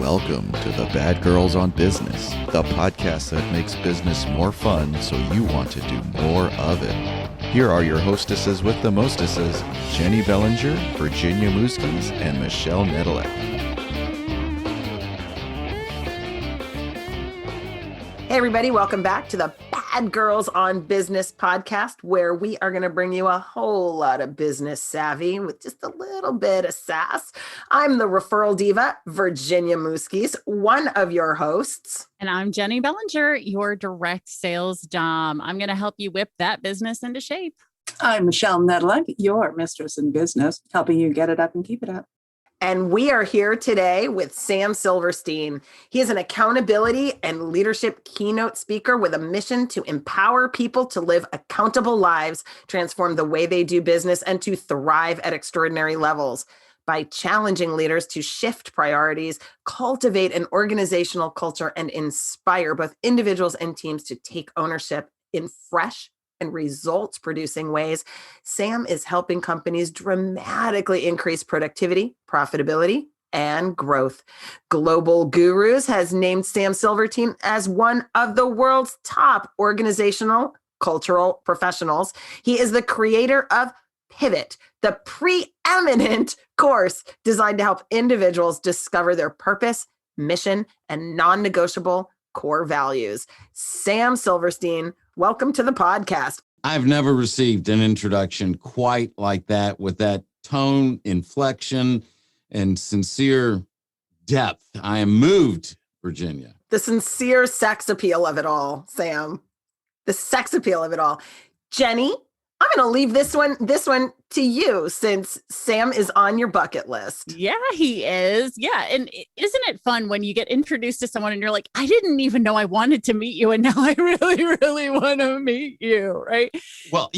Welcome to the Bad Girls on Business, the podcast that makes business more fun so you want to do more of it. Here are your hostesses with the mostesses, Jenny Bellinger, Virginia Muskies, and Michelle Nedelec. Hey everybody, welcome back to the Bad Girls on Business podcast, where we are going to bring you a whole lot of business savvy with just a little bit of sass. I'm the referral diva, Virginia Muskies, one of your hosts. And I'm Jenny Bellinger, your direct sales dom. I'm going to help you whip that business into shape. I'm Michelle Nedelec, your mistress in business, helping you get it up and keep it up. And we are here today with Sam Silverstein. He is an accountability and leadership keynote speaker with a mission to empower people to live accountable lives, transform the way they do business, and to thrive at extraordinary levels by challenging leaders to shift priorities, cultivate an organizational culture, and inspire both individuals and teams to take ownership in fresh and results-producing ways. Sam is helping companies dramatically increase productivity, profitability, and growth. Global Gurus has named Sam Silverstein as one of the world's top organizational cultural professionals. He is the creator of Pivot, the preeminent course designed to help individuals discover their purpose, mission, and non-negotiable core values. Sam Silverstein, welcome to the podcast. I've never received an introduction quite like that, with that tone, inflection, and sincere depth. I am moved, Virginia. The sincere sex appeal of it all, Sam. The sex appeal of it all. Jenny, I'm going to leave this one to you, since Sam is on your bucket list. Yeah, he is. Yeah. And isn't it fun when you get introduced to someone and you're like, I didn't even know I wanted to meet you, and now I really, really want to meet you, right? Well,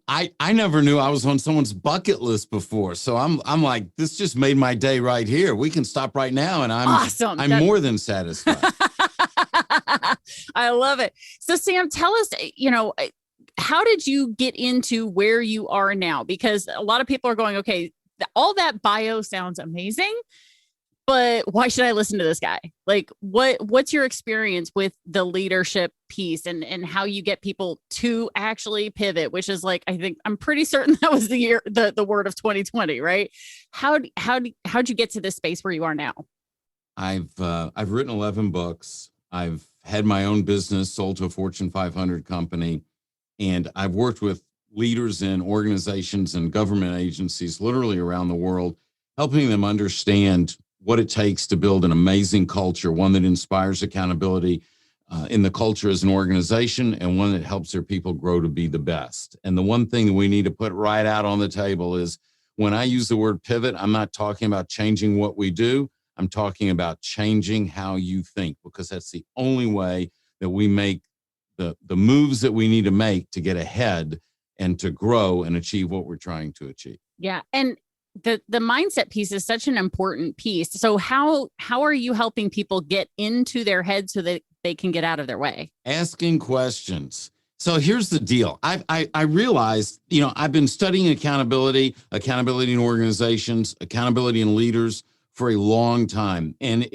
I never knew I was on someone's bucket list before. So I'm like, this just made my day right here. We can stop right now, and awesome. I'm more than satisfied. I love it. So Sam, tell us, how did you get into where you are now? Because a lot of people are going, okay, all that bio sounds amazing, but why should I listen to this guy? Like, what's your experience with the leadership piece and how you get people to actually pivot, which is like, I'm pretty certain that was the word of 2020, right? How'd you get to this space where you are now? I've written 11 books. I've had my own business, sold to a Fortune 500 company. And I've worked with leaders in organizations and government agencies literally around the world, helping them understand what it takes to build an amazing culture, one that inspires accountability in the culture as an organization, and one that helps their people grow to be the best. And the one thing that we need to put right out on the table is, when I use the word pivot, I'm not talking about changing what we do. I'm talking about changing how you think, because that's the only way that we make the moves that we need to make to get ahead and to grow and achieve what we're trying to achieve. Yeah. And the mindset piece is such an important piece. So how are you helping people get into their head so that they can get out of their way? Asking questions. So here's the deal. I realized, I've been studying accountability in organizations, accountability in leaders for a long time. And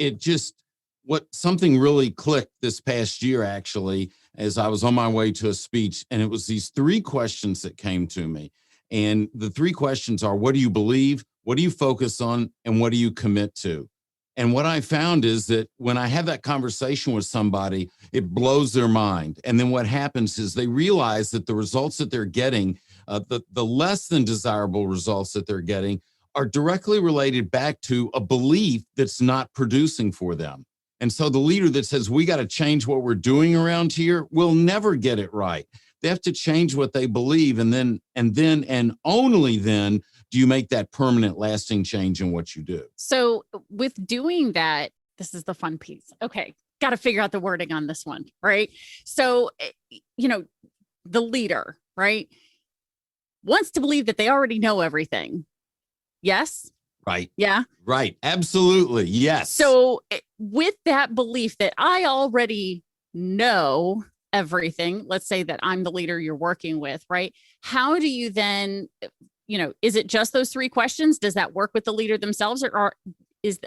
something really clicked this past year, actually, as I was on my way to a speech, and it was these three questions that came to me. And the three questions are: what do you believe? What do you focus on? And what do you commit to? And what I found is that when I have that conversation with somebody, it blows their mind. And then what happens is they realize that the results that they're getting, the less than desirable results that they're getting, are directly related back to a belief that's not producing for them. And so the leader that says, we got to change what we're doing around here, will never get it right. They have to change what they believe. And then only then do you make that permanent, lasting change in what you do. So with doing that, this is the fun piece. Okay. Got to figure out the wording on this one, right? So, the leader, right, wants to believe that they already know everything. Yes? Right. Yeah. Right. Absolutely. Yes. So with that belief that I already know everything, let's say that I'm the leader you're working with, right? How do you then, is it just those three questions? Does that work with the leader themselves, or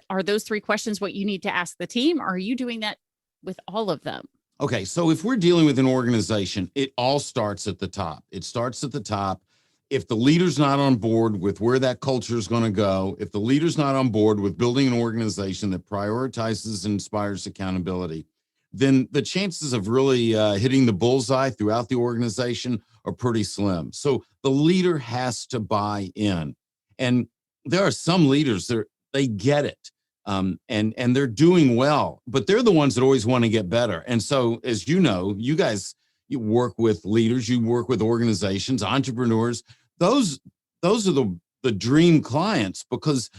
are those three questions what you need to ask the team? Or are you doing that with all of them? Okay, so if we're dealing with an organization, it all starts at the top. It starts at the top. If the leader's not on board with where that culture is going to go, if the leader's not on board with building an organization that prioritizes and inspires accountability, then the chances of really hitting the bullseye throughout the organization are pretty slim. So the leader has to buy in. And there are some leaders that they get it. And they're doing well, but they're the ones that always want to get better. And so, as you know, you guys, you work with leaders, you work with organizations, entrepreneurs. Those are the dream clients because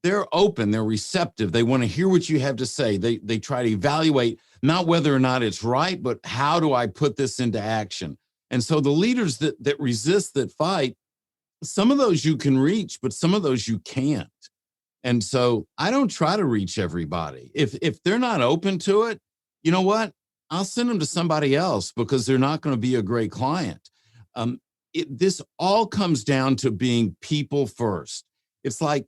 they're open, they're receptive. They want to hear what you have to say. They try to evaluate not whether or not it's right, but how do I put this into action? And so the leaders that resist, that fight, some of those you can reach, but some of those you can't. And so I don't try to reach everybody. If they're not open to it, you know what? I'll send them to somebody else because they're not going to be a great client. This all comes down to being people first. It's like,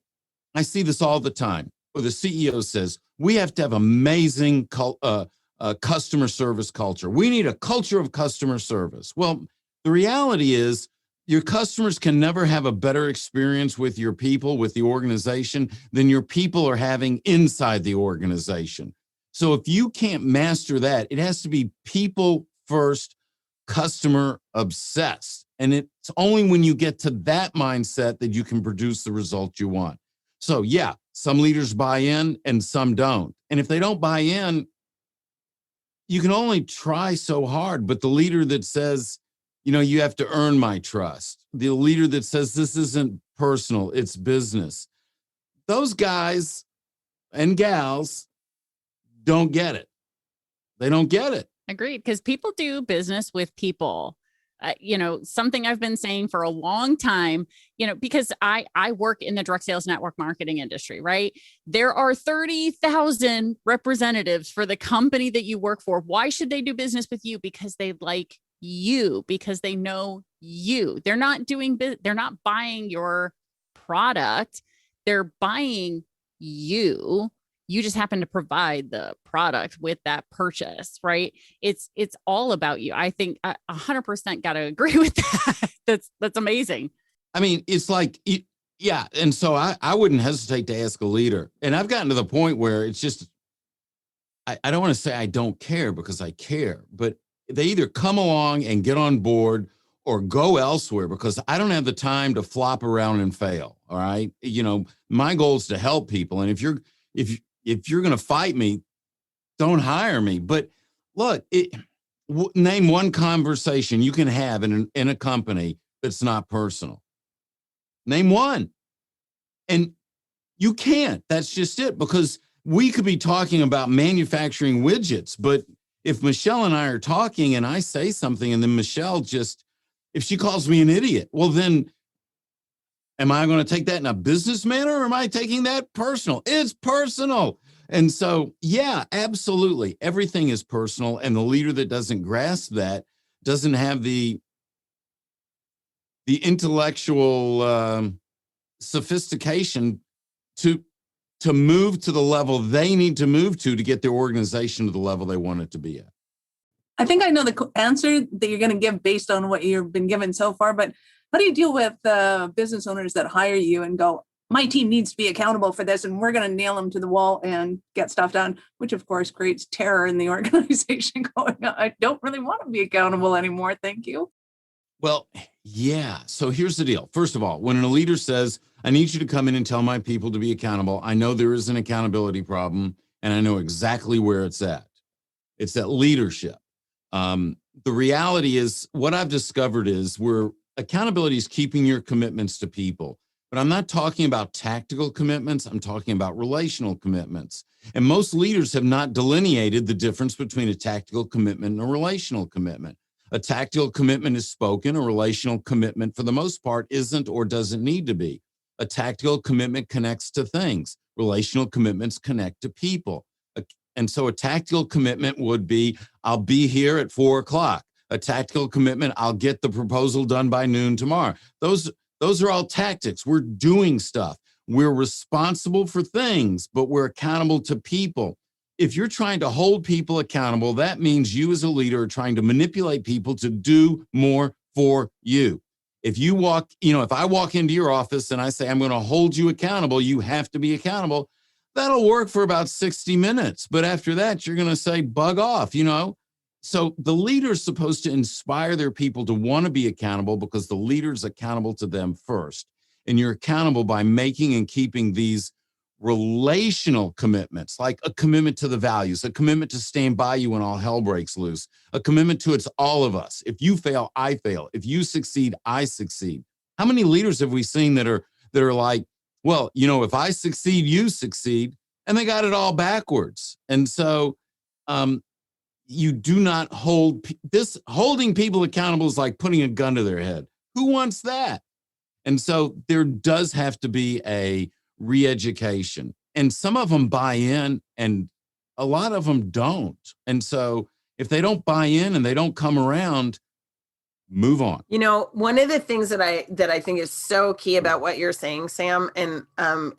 I see this all the time, where the CEO says, we have to have amazing customer service culture. We need a culture of customer service. Well, the reality is, your customers can never have a better experience with your people, with the organization, than your people are having inside the organization. So if you can't master that, it has to be people first, customer obsessed. And it's only when you get to that mindset that you can produce the result you want. So yeah, some leaders buy in and some don't. And if they don't buy in, you can only try so hard. But the leader that says, you have to earn my trust, the leader that says this isn't personal, it's business, those guys and gals don't get it. They don't get it. Agreed. Because people do business with people. Something I've been saying for a long time, because I work in the direct sales network marketing industry, right? There are 30,000 representatives for the company that you work for. Why should they do business with you? Because they like you, because they know you. They're not buying your product. They're buying you. You just happen to provide the product with that purchase, right? It's all about you. I think 100% got to agree with that. That's amazing. I mean, it's like, yeah. And so I wouldn't hesitate to ask a leader. And I've gotten to the point where it's just, I don't want to say I don't care, because I care, but they either come along and get on board or go elsewhere, because I don't have the time to flop around and fail. All right. My goal is to help people. And if you're going to fight me, don't hire me. But look, name one conversation you can have in a company that's not personal. Name one. And you can't. That's just it, because we could be talking about manufacturing widgets, but if Michelle and I are talking and I say something and then Michelle if she calls me an idiot, well, then am I going to take that in a business manner, or am I taking that personal? It's personal. And so, yeah, absolutely. Everything is personal. And the leader that doesn't grasp that doesn't have the intellectual sophistication to move to the level they need to move to get their organization to the level they want it to be at. I think I know the answer that you're going to give based on what you've been given so far, but how do you deal with business owners that hire you and go, my team needs to be accountable for this, and we're going to nail them to the wall and get stuff done, which of course creates terror in the organization going, I don't really want to be accountable anymore. Thank you. Well, yeah. So here's the deal. First of all, when a leader says, I need you to come in and tell my people to be accountable, I know there is an accountability problem, and I know exactly where it's at. It's at leadership. The reality is, what I've discovered is where accountability is keeping your commitments to people. But I'm not talking about tactical commitments. I'm talking about relational commitments. And most leaders have not delineated the difference between a tactical commitment and a relational commitment. A tactical commitment is spoken. A relational commitment, for the most part, isn't or doesn't need to be. A tactical commitment connects to things. Relational commitments connect to people. And so a tactical commitment would be, I'll be here at 4:00. A tactical commitment, I'll get the proposal done by noon tomorrow. Those are all tactics. We're doing stuff. We're responsible for things, but we're accountable to people. If you're trying to hold people accountable, that means you as a leader are trying to manipulate people to do more for you. If you walk, if I walk into your office and I say, I'm going to hold you accountable, you have to be accountable. That'll work for about 60 minutes. But after that, you're going to say, bug off, So the leader's supposed to inspire their people to want to be accountable because the leader's accountable to them first. And you're accountable by making and keeping these relational commitments, like a commitment to the values, a commitment to stand by you when all hell breaks loose, a commitment to it's all of us. If you fail, I fail. If you succeed, I succeed. How many leaders have we seen that are like, well, if I succeed, you succeed, and they got it all backwards. And so you do not holding people accountable is like putting a gun to their head. Who wants that? And so there does have to be a re-education, and some of them buy in and a lot of them don't. And so if they don't buy in and they don't come around, move on. One of the things that I think is so key about what you're saying, Sam, and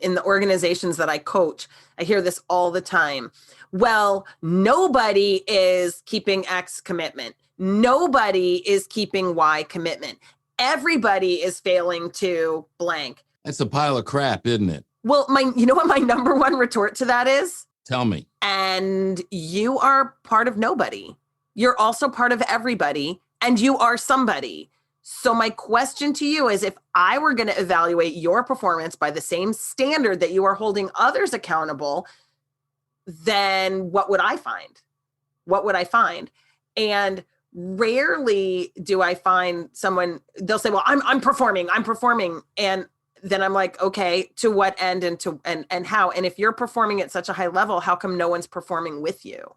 in the organizations that I coach, I hear this all the time. Well, nobody is keeping X commitment. Nobody is keeping Y commitment. Everybody is failing to blank. That's a pile of crap, isn't it? Well, you know what my number one retort to that is? Tell me. And you are part of nobody. You're also part of everybody, and you are somebody. So my question to you is, if I were going to evaluate your performance by the same standard that you are holding others accountable, then what would I find? What would I find? And rarely do I find someone, they'll say, well, I'm performing. And then I'm like, okay, to what end and how? And if you're performing at such a high level, how come no one's performing with you?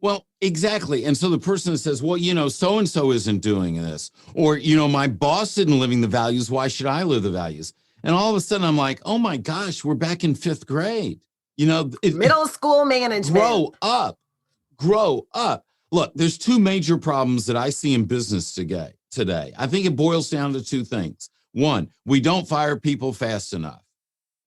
Well, exactly. And so the person that says, well, so-and-so isn't doing this, or, my boss isn't living the values. Why should I live the values? And all of a sudden I'm like, oh my gosh, we're back in 5th grade. Middle school management. Grow up. Look, there's 2 major problems that I see in business today. I think it boils down to 2 things. 1, we don't fire people fast enough.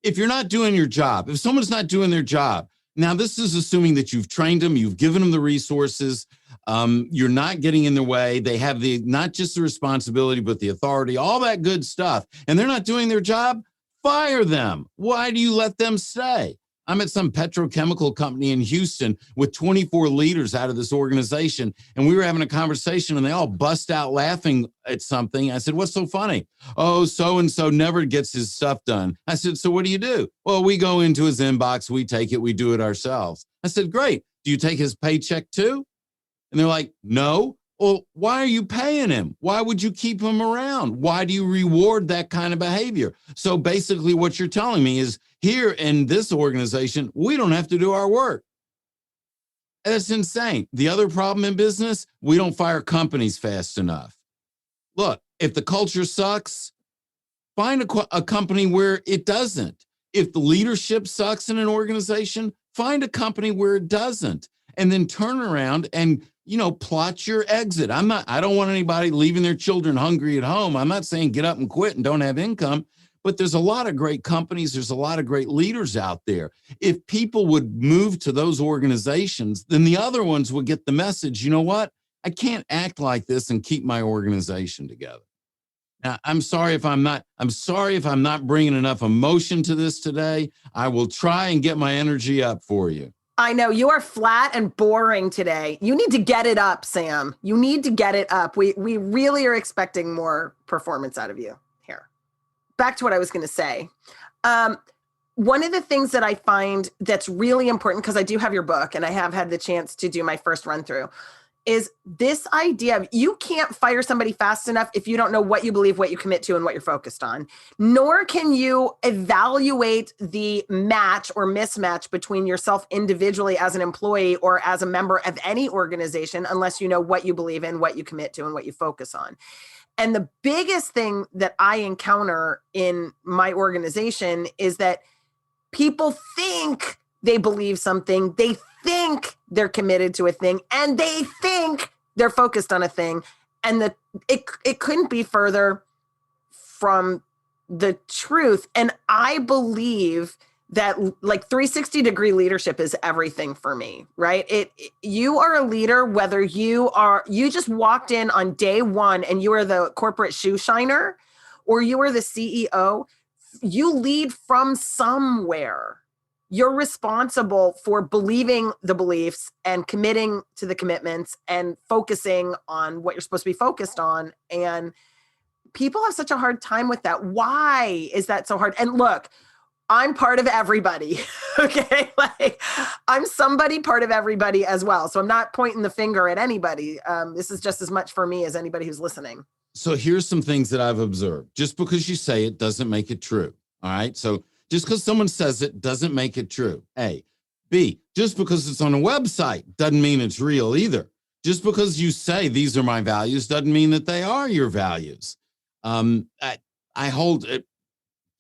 If you're not doing your job, if someone's not doing their job, now this is assuming that you've trained them, you've given them the resources, you're not getting in their way. They have not just the responsibility, but the authority, all that good stuff. And they're not doing their job, fire them. Why do you let them stay? I'm at some petrochemical company in Houston with 24 leaders out of this organization. And we were having a conversation and they all bust out laughing at something. I said, what's so funny? Oh, so-and-so never gets his stuff done. I said, so what do you do? Well, we go into his inbox, we take it, we do it ourselves. I said, great. Do you take his paycheck too? And they're like, no. Well, why are you paying him? Why would you keep him around? Why do you reward that kind of behavior? So basically what you're telling me is, here in this organization, we don't have to do our work. That's insane. The other problem in business, we don't fire companies fast enough. Look, if the culture sucks, find a company where it doesn't. If the leadership sucks in an organization, find a company where it doesn't. And then turn around and plot your exit. I don't want anybody leaving their children hungry at home. I'm not saying get up and quit and don't have income, but there's a lot of great companies. There's a lot of great leaders out there. If people would move to those organizations, then the other ones would get the message, you know what? I can't act like this and keep my organization together. Now, I'm sorry if I'm not bringing enough emotion to this today. I will try and get my energy up for you. I know you are flat and boring today. You need to get it up, Sam. You need to get it up. We really are expecting more performance out of you here. Back to what I was going to say. One of the things that I find that's really important, because I do have your book and I have had the chance to do my first run through, is this idea of you can't fire somebody fast enough if you don't know what you believe, what you commit to, and what you're focused on. Nor can you evaluate the match or mismatch between yourself individually as an employee or as a member of any organization unless you know what you believe in, what you commit to, and what you focus on. And the biggest thing that I encounter in my organization is that people think they believe something, they think they're committed to a thing, and they think they're focused on a thing. And it couldn't be further from the truth. And I believe that like 360-degree leadership is everything for me, right? You are a leader, whether you just walked in on day one and you are the corporate shoe shiner, or you are the CEO, you lead from somewhere. You're responsible for believing the beliefs and committing to the commitments and focusing on what you're supposed to be focused on. And people have such a hard time with that. Why is that so hard? And look, I'm part of everybody. Okay. Like I'm somebody part of everybody as well. So I'm not pointing the finger at anybody. This is just as much for me as anybody who's listening. So here's some things that I've observed. Just because you say it doesn't make it true. All right. So just because someone says it doesn't make it true. A. B. Just because it's on a website doesn't mean it's real either. Just because you say these are my values doesn't mean that they are your values. I hold at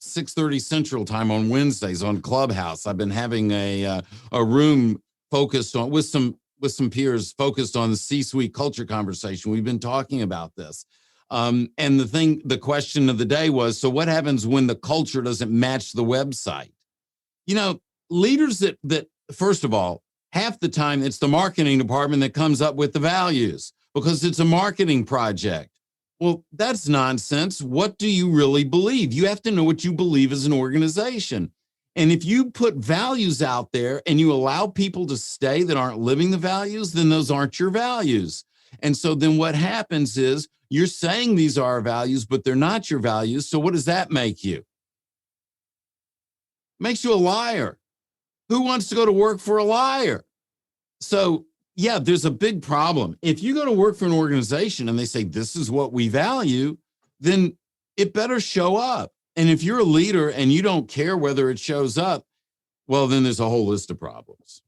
6:30 Central Time on Wednesdays on Clubhouse. I've been having a room focused on with some peers focused on the C-suite culture conversation. We've been talking about this. And the question of the day was, so what happens when the culture doesn't match the website? You know, leaders that first of all, half the time it's the marketing department that comes up with the values because it's a marketing project. Well, that's nonsense. What do you really believe? You have to know what you believe as an organization. And if you put values out there and you allow people to stay that aren't living the values, then those aren't your values. And so then what happens is you're saying these are our values, but they're not your values. So what does that make you? It makes you a liar. Who wants to go to work for a liar? So yeah, there's a big problem. If you go to work for an organization and they say, this is what we value, then it better show up. And if you're a leader and you don't care whether it shows up, well, then there's a whole list of problems.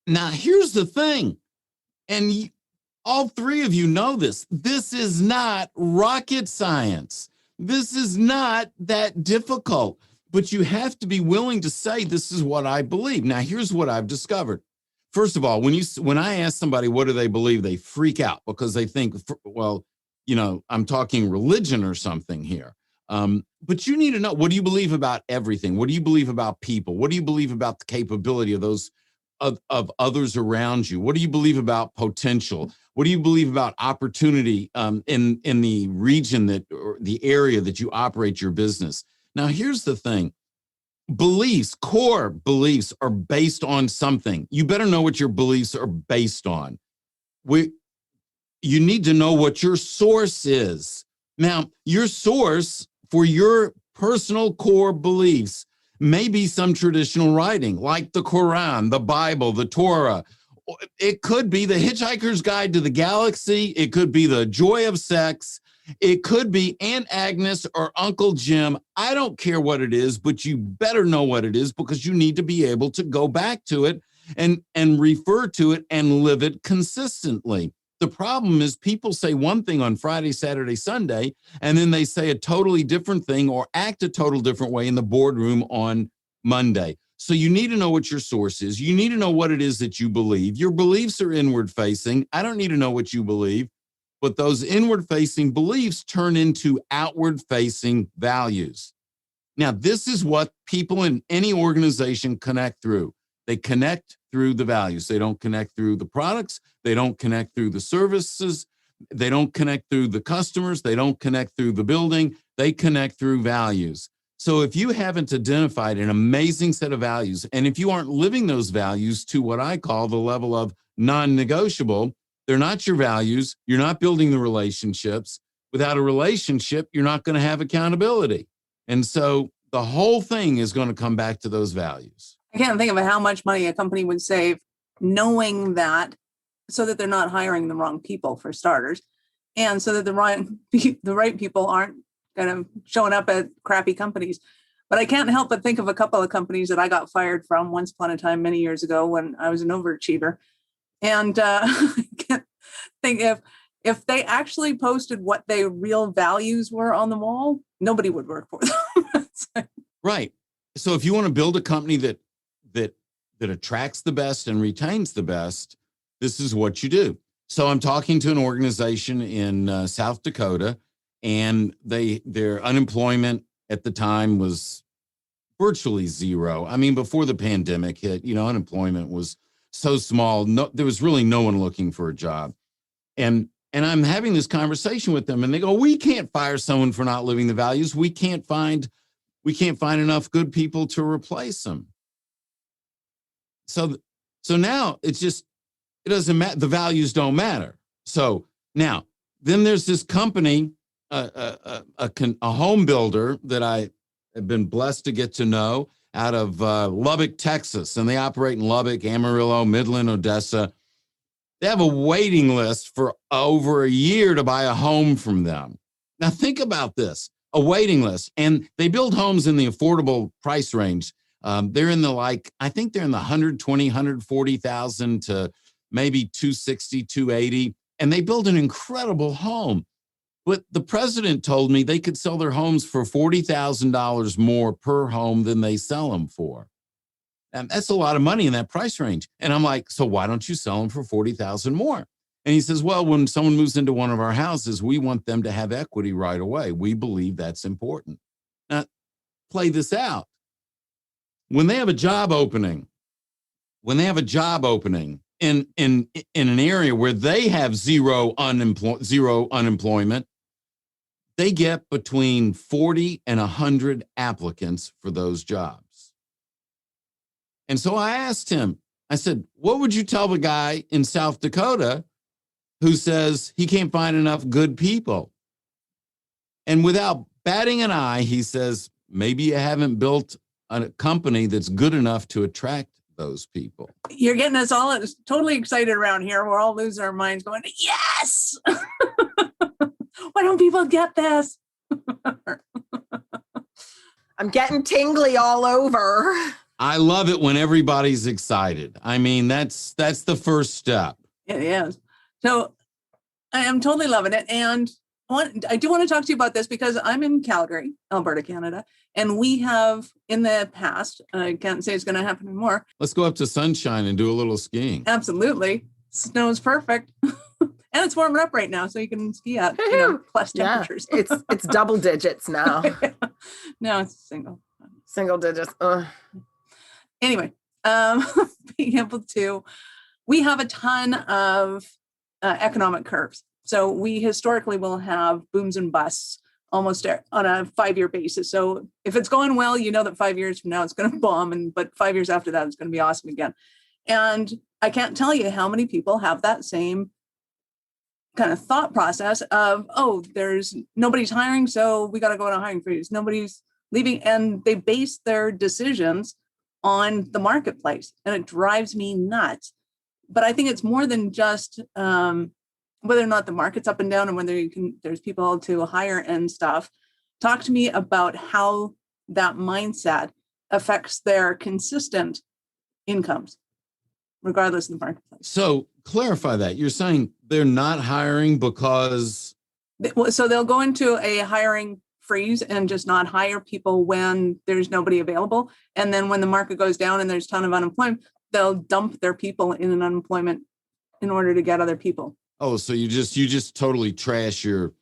Now, here's the thing. And all three of you know this. This is not rocket science. This is not that difficult. But you have to be willing to say, this is what I believe. Now, here's what I've discovered. First of all, when I ask somebody, what do they believe? They freak out because they think, well, I'm talking religion or something here. But you need to know, what do you believe about everything? What do you believe about people? What do you believe about the capability of those of others around you? What do you believe about potential? What do you believe about opportunity in the region or the area that you operate your business? Now, here's the thing. Core beliefs are based on something. You better know what your beliefs are based on. You need to know what your source is. Now, your source for your personal core beliefs may be some traditional writing like the Quran, the Bible, the Torah. It could be the Hitchhiker's Guide to the Galaxy. It could be the Joy of Sex. It could be Aunt Agnes or Uncle Jim. I don't care what it is, but you better know what it is because you need to be able to go back to it and refer to it and live it consistently. The problem is people say one thing on Friday, Saturday, Sunday, and then they say a totally different thing or act a total different way in the boardroom on Monday. So you need to know what your source is. You need to know what it is that you believe. Your beliefs are inward facing. I don't need to know what you believe. But those inward-facing beliefs turn into outward-facing values. Now, this is what people in any organization connect through. They connect through the values. They don't connect through the products. They don't connect through the services. They don't connect through the customers. They don't connect through the building. They connect through values. So if you haven't identified an amazing set of values, and if you aren't living those values to what I call the level of non-negotiable, they're not your values. You're not building the relationships. Without a relationship, you're not going to have accountability. And so the whole thing is going to come back to those values. I can't think of how much money a company would save knowing that, so that they're not hiring the wrong people for starters, and so that the right people aren't kind of showing up at crappy companies. But I can't help but think of a couple of companies that I got fired from once upon a time many years ago when I was an overachiever. And I can't think if they actually posted what their real values were on the wall, nobody would work for them. Right. So if you want to build a company that attracts the best and retains the best, this is what you do. So I'm talking to an organization in South Dakota. and their unemployment at the time was virtually zero. I mean, before the pandemic hit, unemployment was so small. No, there was really no one looking for a job. And I'm having this conversation with them, and they go, "We can't fire someone for not living the values. We can't find enough good people to replace them." So now it doesn't matter. The values don't matter. So now, then there's this company, a home builder that I have been blessed to get to know out of Lubbock, Texas, and they operate in Lubbock, Amarillo, Midland, Odessa. They have a waiting list for over a year to buy a home from them. Now think about this, a waiting list, and they build homes in the affordable price range. They're in I think they're in the 120, 140,000 to maybe 260, 280, and they build an incredible home. But the president told me they could sell their homes for $40,000 more per home than they sell them for. And that's a lot of money in that price range. And I'm like, so why don't you sell them for $40,000 more? And he says, well, when someone moves into one of our houses, we want them to have equity right away. We believe that's important. Now, play this out. When they have a job opening in an area where they have zero unemployment, they get between 40 and 100 applicants for those jobs. And so I asked him, I said, what would you tell the guy in South Dakota who says he can't find enough good people? And without batting an eye, he says, maybe you haven't built a company that's good enough to attract those people. You're getting us all totally excited around here. We're all losing our minds going, yes! Why don't people get this? I'm getting tingly all over. I love it when everybody's excited. I mean, that's the first step. It is. So I am totally loving it. And I do want to talk to you about this because I'm in Calgary, Alberta, Canada. And we have in the past, I can't say it's going to happen anymore. Let's go up to Sunshine and do a little skiing. Absolutely. Snow's perfect. And it's warming up right now, so you can ski at plus temperatures. Yeah, it's double digits now. No, it's single digits. Anyway, being able to, we have a ton of economic curves. So we historically will have booms and busts almost on a 5-year basis. So if it's going well, you know that 5 years from now it's going to bomb, but 5 years after that it's going to be awesome again. And I can't tell you how many people have that same kind of thought process of, there's nobody's hiring, so we got to go on a hiring freeze. Nobody's leaving, and they base their decisions on the marketplace, and it drives me nuts. But I think it's more than just whether or not the market's up and down and whether there's people to hire and stuff. Talk to me about how that mindset affects their consistent incomes, regardless of the marketplace. So clarify that. You're saying they're not hiring because... So they'll go into a hiring freeze and just not hire people when there's nobody available. And then when the market goes down and there's a ton of unemployment, they'll dump their people in an unemployment in order to get other people. Oh, so you just totally trashed your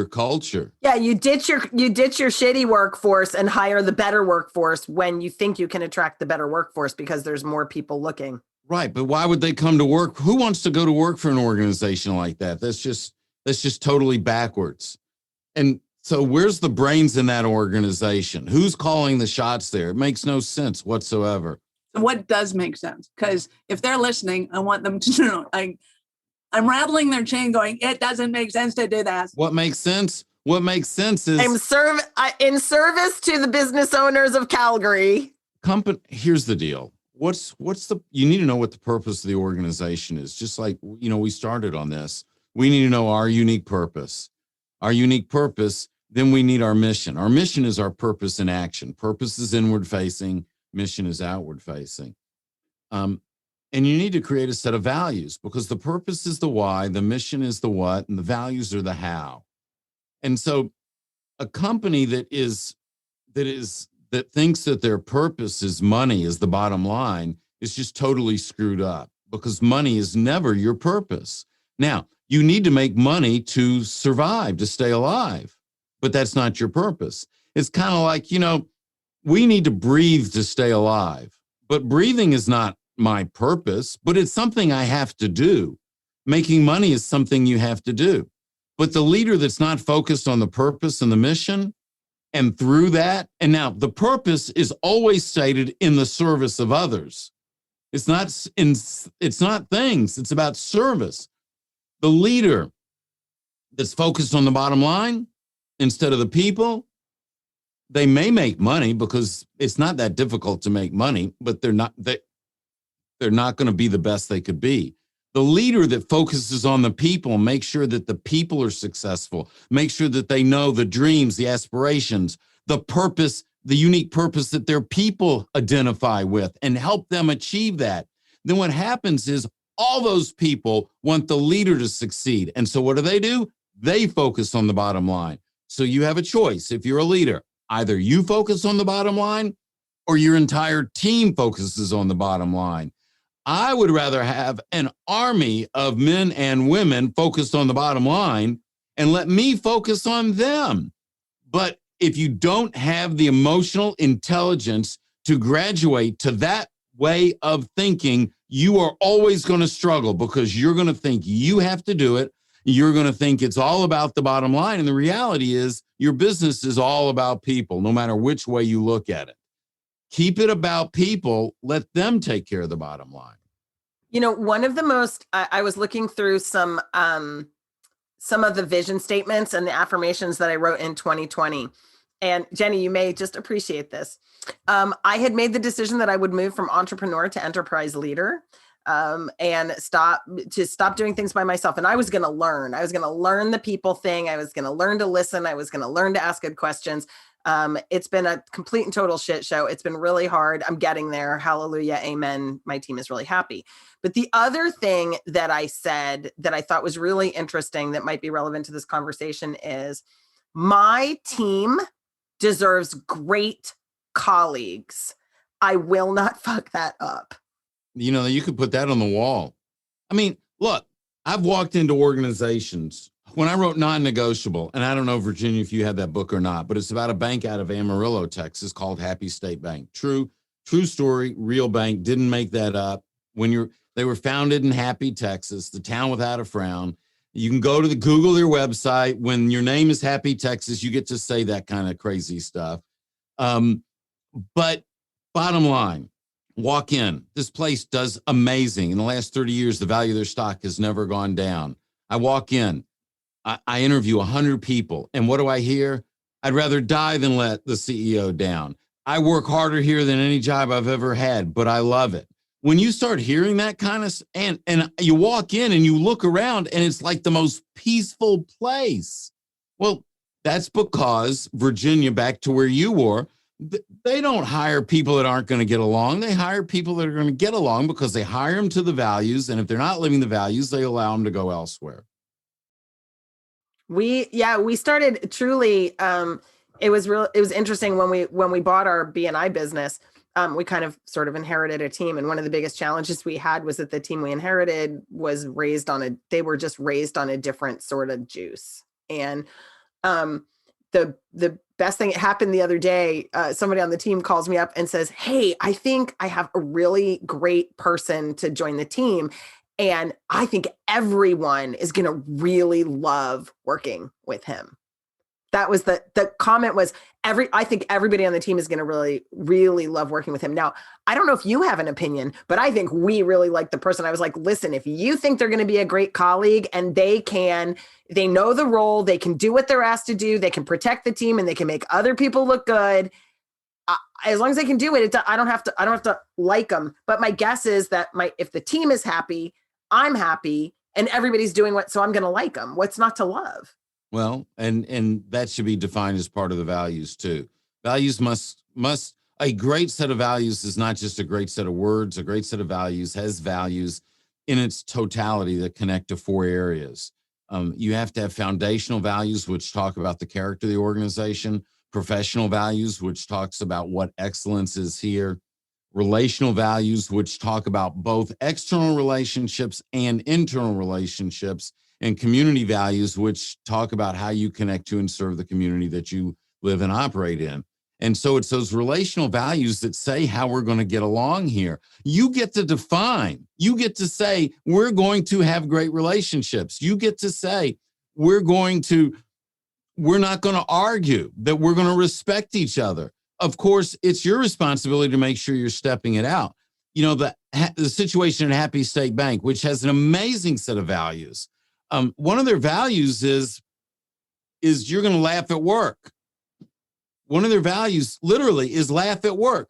culture. Yeah, you ditch your shitty workforce and hire the better workforce when you think you can attract the better workforce because there's more people looking. Right, but why would they come to work? Who wants to go to work for an organization like that? That's just totally backwards. And so where's the brains in that organization? Who's calling the shots there? It makes no sense whatsoever. What does make sense? Because if they're listening, I want them to know. I'm rattling their chain going, it doesn't make sense to do that. What makes sense? What makes sense is... I'm in service to the business owners of Calgary. Here's the deal. You need to know what the purpose of the organization is. Just like, we started on this. We need to know our unique purpose. Our unique purpose, then we need our mission. Our mission is our purpose in action. Purpose is inward facing. Mission is outward facing. And you need to create a set of values because the purpose is the why, the mission is the what, and the values are the how. And so a company that thinks that their purpose is money is the bottom line is just totally screwed up because money is never your purpose. Now, You need to make money to survive, to stay alive, but that's not your purpose. It's kind of like, we need to breathe to stay alive, but breathing is not my purpose, but it's something I have to do. Making money is something you have to do. But the leader that's not focused on the purpose and the mission, and through that, and now the purpose is always stated in the service of others. It's not things, it's about service. The leader that's focused on the bottom line instead of the people, they may make money because it's not that difficult to make money, but they're not going to be the best they could be. The leader that focuses on the people, make sure that the people are successful, make sure that they know the dreams, the aspirations, the purpose, the unique purpose that their people identify with, and help them achieve that. Then what happens is all those people want the leader to succeed. And so what do? They focus on the bottom line. So you have a choice. If you're a leader, either you focus on the bottom line or your entire team focuses on the bottom line. I would rather have an army of men and women focused on the bottom line and let me focus on them. But if you don't have the emotional intelligence to graduate to that way of thinking, you are always going to struggle because you're going to think you have to do it. You're going to think it's all about the bottom line. And the reality is your business is all about people, no matter which way you look at it. Keep it about people. Let them take care of the bottom line. One of the most, I was looking through some of the vision statements and the affirmations that I wrote in 2020. And Jenny, you may just appreciate this. I had made the decision that I would move from entrepreneur to enterprise leader, and stop doing things by myself. And I was going to learn. I was going to learn the people thing. I was going to learn to listen. I was going to learn to ask good questions. It's been a complete and total shit show. It's been really hard. I'm getting there. Hallelujah. Amen. My team is really happy. But the other thing that I said that I thought was really interesting that might be relevant to this conversation is my team deserves great colleagues. I will not fuck that up. You could put that on the wall. I mean, look, I've walked into organizations. When I wrote Non-Negotiable, and I don't know, Virginia, if you had that book or not, but it's about a bank out of Amarillo, Texas called Happy State Bank. True story, real bank, didn't make that up. They were founded in Happy, Texas, the town without a frown. You can go to Google their website. When your name is Happy, Texas, you get to say that kind of crazy stuff. But bottom line, walk in. This place does amazing. In the last 30 years, the value of their stock has never gone down. I walk in. I interview 100 people. And what do I hear? I'd rather die than let the CEO down. I work harder here than any job I've ever had, but I love it. When you start hearing that kind of, and you walk in and you look around and it's like the most peaceful place. Well, that's because Virginia, back to where you were, they don't hire people that aren't going to get along. They hire people that are going to get along because they hire them to the values. And if they're not living the values, they allow them to go elsewhere. We started truly. It was interesting when we bought our BNI business. We kind of sort of inherited a team. And one of the biggest challenges we had was that the team we inherited was they were just raised on a different sort of juice. And the best thing that happened the other day, somebody on the team calls me up and says, "Hey, I think I have a really great person to join the team. And I think everyone is going to really love working with him." That was the comment was I think everybody on the team is going to really, really love working with him. Now, I don't know if you have an opinion, but I think we really like the person. I was like, listen, if you think they're going to be a great colleague and they know the role, they can do what they're asked to do, they can protect the team and they can make other people look good. As long as they can do it, I don't have to like them. But my guess is that if the team is happy, I'm happy and everybody's doing so I'm going to like them. What's not to love? Well, and that should be defined as part of the values too. Values a great set of values is not just a great set of words. A great set of values has values in its totality that connect to 4 areas. You have to have foundational values, which talk about the character of the organization, professional values, which talks about what excellence is here, relational values, which talk about both external relationships and internal relationships, and community values, which talk about how you connect to and serve the community that you live and operate in. And so it's those relational values that say how we're going to get along here. You get to define, you get to say, we're going to have great relationships. You get to say, we're not going to argue, that we're going to respect each other. Of course, it's your responsibility to make sure you're stepping it out. You know, the situation at Happy State Bank, which has an amazing set of values. One of their values is you're going to laugh at work. One of their values literally is laugh at work.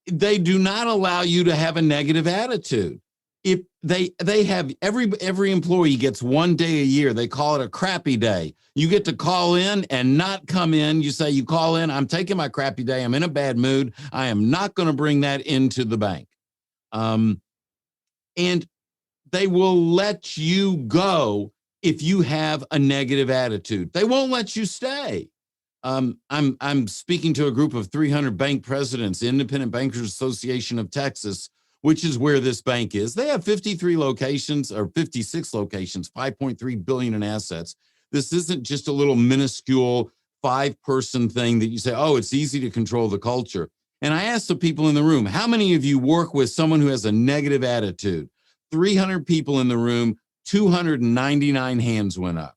They do not allow you to have a negative attitude. If they have every employee gets 1 day a year. They call it a crappy day. You get to call in and not come in. You say, you call in, I'm taking my crappy day. I'm in a bad mood. I am not going to bring that into the bank. And they will let you go if you have a negative attitude. They won't let you stay. I'm speaking to a group of 300 bank presidents, Independent Bankers Association of Texas, which is where this bank is. They have 53 locations or 56 locations, 5.3 billion in assets. This isn't just a little minuscule 5-person thing that you say, oh, it's easy to control the culture. And I asked the people in the room, how many of you work with someone who has a negative attitude? 300 people in the room, 299 hands went up.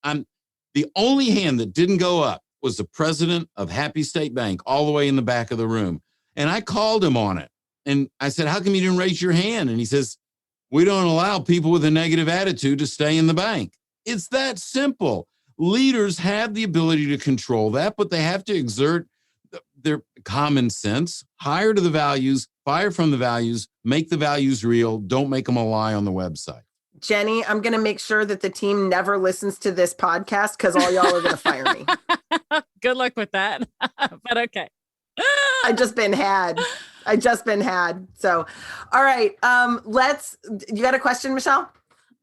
The only hand that didn't go up was the president of Happy State Bank, all the way in the back of the room. And I called him on it. And I said, how come you didn't raise your hand? And he says, we don't allow people with a negative attitude to stay in the bank. It's that simple. Leaders have the ability to control that, but they have to exert their common sense, hire to the values, fire from the values, make the values real. Don't make them a lie on the website. Jenny, I'm going to make sure that the team never listens to this podcast because all y'all are going to fire me. Good luck with that. But okay. I just been had. So, all right. You got a question, Michelle?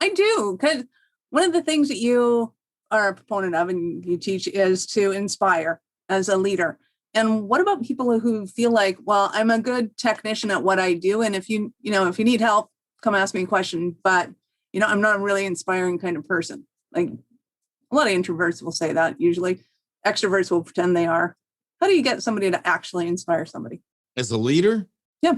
I do, because one of the things that you are a proponent of and you teach is to inspire as a leader. And what about people who feel like, well, I'm a good technician at what I do, and if you need help, come ask me a question, but I'm not a really inspiring kind of person. Like a lot of introverts will say that usually. Extroverts will pretend they are. How do you get somebody to actually inspire somebody? As a leader? Yeah.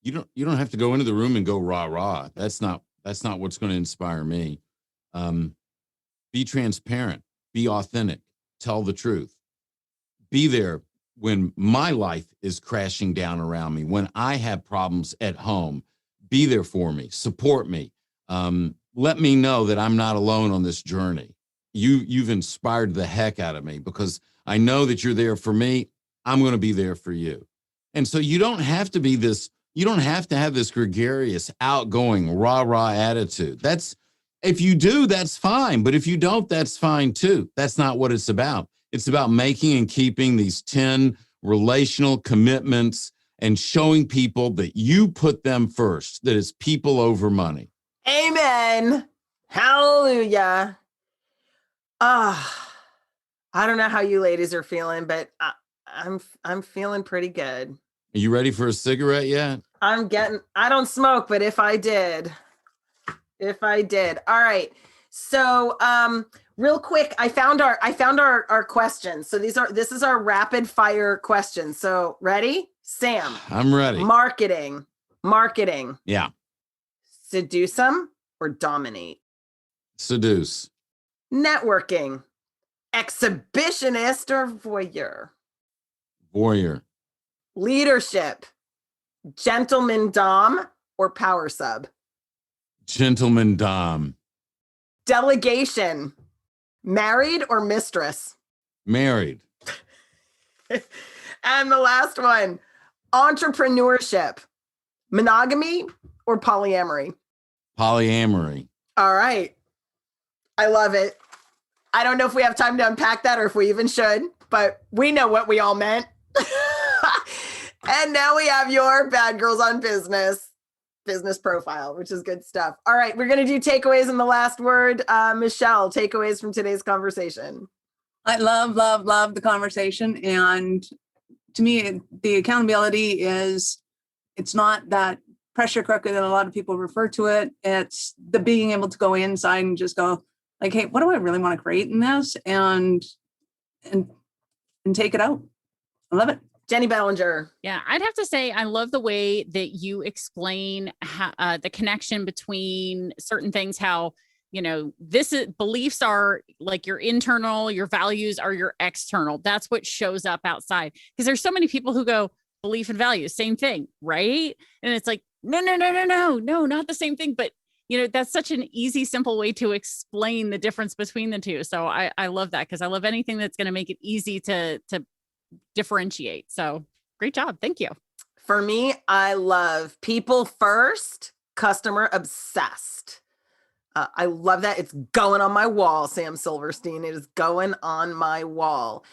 You don't have to go into the room and go rah rah. That's not what's going to inspire me. Be transparent, be authentic, tell the truth. Be there when my life is crashing down around me, when I have problems at home. Be there for me, support me. Let me know that I'm not alone on this journey. You've inspired the heck out of me because I know that you're there for me. I'm going to be there for you. And so you don't have to have this gregarious, outgoing, rah-rah attitude. If you do, that's fine. But if you don't, that's fine too. That's not what it's about. It's about making and keeping these 10 relational commitments and showing people that you put them first, that it's people over money. Amen. Hallelujah. I don't know how you ladies are feeling, but I'm feeling pretty good. Are you ready for a cigarette yet? I don't smoke, but if I did. All right. So, real quick, I found our questions. So this is our rapid fire questions. So ready? Sam. I'm ready. Marketing. Yeah. Seduce them or dominate? Seduce. Networking. Exhibitionist or voyeur? Voyeur. Leadership. Gentleman dom or power sub? Gentleman dom. Delegation. Married or mistress? Married. And the last one, entrepreneurship. Monogamy or polyamory? Polyamory. All right. I love it. I don't know if we have time to unpack that or if we even should, but we know what we all meant. And now we have your Bad Girls on Business profile, which is good stuff. All right. We're going to do takeaways in the last word. Michelle, takeaways from today's conversation. I love the conversation. And to me, the accountability is, it's not that pressure cooker that a lot of people refer to it. It's the being able to go inside and just go like, hey, what do I really want to create in this? And take it out. I love it. Jenny Bellinger. Yeah, I'd have to say I love the way that you explain how, the connection between certain things, how, beliefs are like your internal, your values are your external. That's what shows up outside. Because there's so many people who go belief and values, same thing, right? And it's like, no, not the same thing. But, that's such an easy, simple way to explain the difference between the two. So I love that, because I love anything that's going to make it easy to differentiate. So great job. Thank you. For me, I love people first, customer obsessed. I love that. It's going on my wall, Sam Silverstein. It is going on my wall.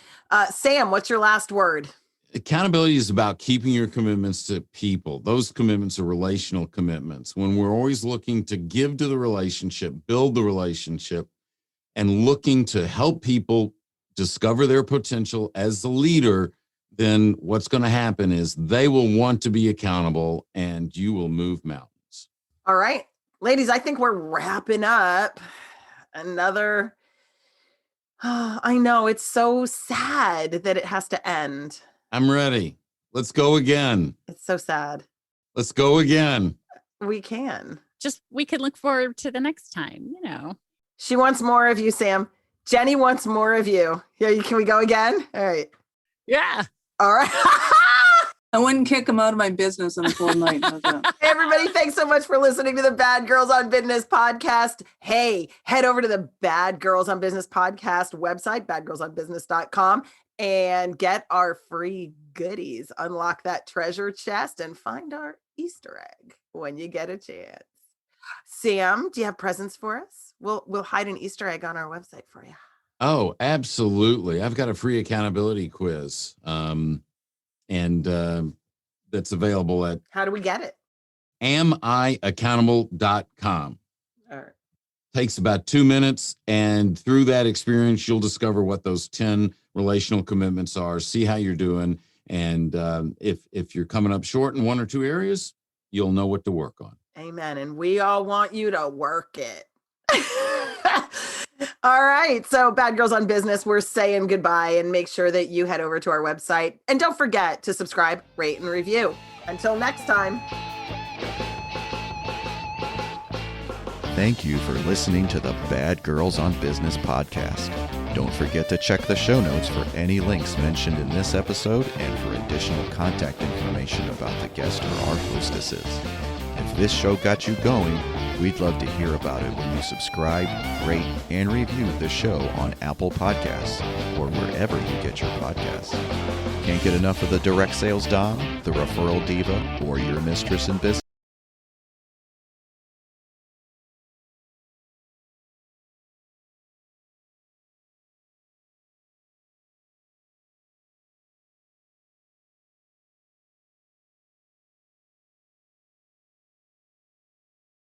Sam, what's your last word? Accountability is about keeping your commitments to people. Those commitments are relational commitments. When we're always looking to give to the relationship, build the relationship, and looking to help people discover their potential as the leader, then what's going to happen is they will want to be accountable and you will move mountains. All right, ladies, I think we're wrapping up another. I know it's so sad that it has to end. I'm ready. Let's go again. It's so sad. Let's go again. We can. We can look forward to the next time, She wants more of you, Sam. Jenny wants more of you. Yeah, can we go again? All right. Yeah. All right. I wouldn't kick them out of my business on a cold night. Hey, everybody, thanks so much for listening to the Bad Girls on Business podcast. Hey, head over to the Bad Girls on Business podcast website, badgirlsonbusiness.com, and get our free goodies. Unlock that treasure chest and find our Easter egg when you get a chance. Sam, do you have presents for us? We'll hide an Easter egg on our website for you. Oh, absolutely. I've got a free accountability quiz. That's available at How do we get it? amiaccountable.com. All right. Takes about 2 minutes. And through that experience, you'll discover what those 10 relational commitments are, see how you're doing. And if you're coming up short in one or two areas, you'll know what to work on. Amen. And we all want you to work it. All right. So Bad Girls on Business, we're saying goodbye, and make sure that you head over to our website. And don't forget to subscribe, rate, and review. Until next time. Thank you for listening to the Bad Girls on Business podcast. Don't forget to check the show notes for any links mentioned in this episode and for additional contact information about the guest or our hostesses. If this show got you going, we'd love to hear about it when you subscribe, rate, and review the show on Apple Podcasts or wherever you get your podcasts. Can't get enough of the direct sales dom, the referral diva, or your mistress in business?